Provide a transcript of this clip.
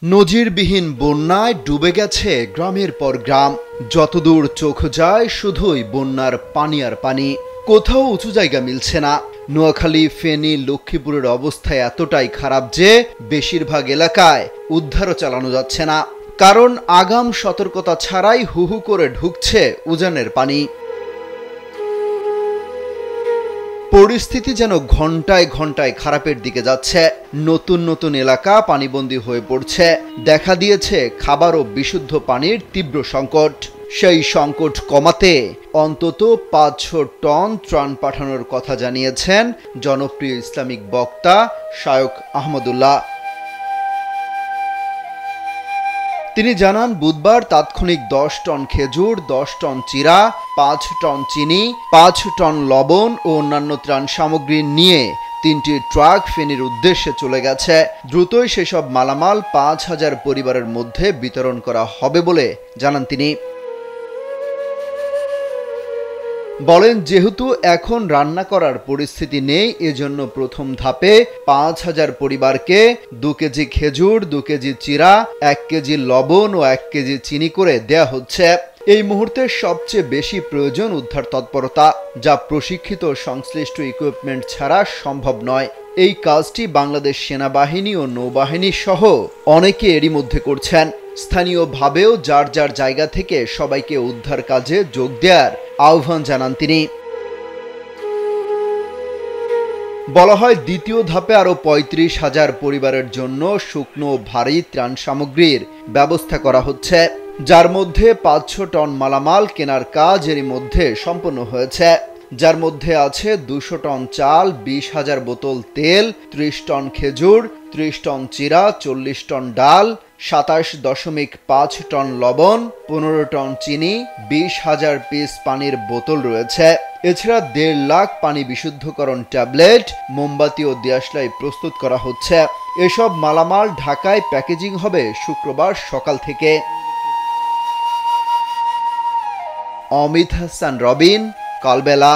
নজিরবিহীন বন্যায় ডুবে গেছে গ্রামের পর গ্রাম। যতদূর চোখ যায় শুধুই বন্যার পানি আর পানি, কোথাও উঁচু জায়গা মিলছে না। নোয়াখালী, ফেনী, লক্ষ্মীপুরের অবস্থা এতটাই খারাপ যে বেশিরভাগ এলাকায় উদ্ধারও চালানো যাচ্ছে না, কারণ আগাম সতর্কতা ছাড়াই হু হু করে ঢুকছে উজানের পানি। পরিস্থিতি যেন ঘন্টায় ঘন্টায় খারাপের দিকে যাচ্ছে। নতুন নতুন এলাকা পানিবন্দী হয়ে পড়ছে। দেখা দিয়েছে খাবার ও বিশুদ্ধ পানির তীব্র সংকট। সেই সংকট কমাতে অন্তত ৫০০ টন ত্রাণ পাঠানোর কথা জানিয়েছেন জনপ্রিয় ইসলামিক বক্তা শায়খ আহমদুল্লাহ। তিনি জানান, বুধবার তাৎক্ষণিক ১০ টন খেজুর, ১০ টন চিরা, ৫ টন চিনি, ৫ টন লবণ ও অন্যান্য ত্রাণ সামগ্রী নিয়ে ৩টি ট্রাক ফেনীর উদ্দেশ্যে চলে গেছে। দ্রুতই সেসব মালামাল ৫,০০০ পরিবারের মধ্যে বিতরণ করা হবে বলে জানান তিনি। বলেন, যেহেতু এখন রান্না করার পরিস্থিতি নেই, এজন্য প্রথম ধাপে ৫,০০০ পরিবারকে ২ কেজি খেজুর, ২ কেজি চিরা, ১ কেজি লবণ ও ১ কেজি চিনি করে দেয়া হচ্ছে। এই মুহূর্তে সবচেয়ে বেশি প্রয়োজন উদ্ধার তৎপরতা, যা প্রশিক্ষিত সংশ্লিষ্ট ইকুইপমেন্ট ছাড়া সম্ভব নয়। এই কাজটি বাংলাদেশ সেনাবাহিনী ও নৌবাহিনী সহ অনেকে এরই মধ্যে করছেন। স্থানীয়ভাবেও যার যার জায়গা থেকে সবাইকে উদ্ধার কাজে যোগ দেওয়ার আহ্বান জানান তিনি। বলা হয়, দ্বিতীয় ধাপে আরও ৩৫,০০০ পরিবারের জন্য শুকনো ভারী ত্রাণ সামগ্রীর ব্যবস্থা করা হচ্ছে, যার মধ্যে ৫০০ টন মালামাল কেনার কাজ এরই মধ্যে সম্পন্ন হয়েছে, যার মধ্যে আছে ২০০ টন চাল, ২০,০০০ বোতল তেল, ৩০ টন খেজুর, ৩০ টন চিরা, ৪০ টন ডাল, ২৭.৫ টন লবণ, ১৫ টন চিনি, ২০,০০০ পিস পানির বোতল রয়েছে। এছাড়া ১.৫ লাখ পানি বিশুদ্ধকরণ ট্যাবলেট, মোমবাতি ও দিয়াশলাই প্রস্তুত করা হচ্ছে। এসব মালামাল ঢাকায় প্যাকেজিং হবে শুক্রবার সকাল থেকে। অমিত হাসান রবিন, কালবেলা।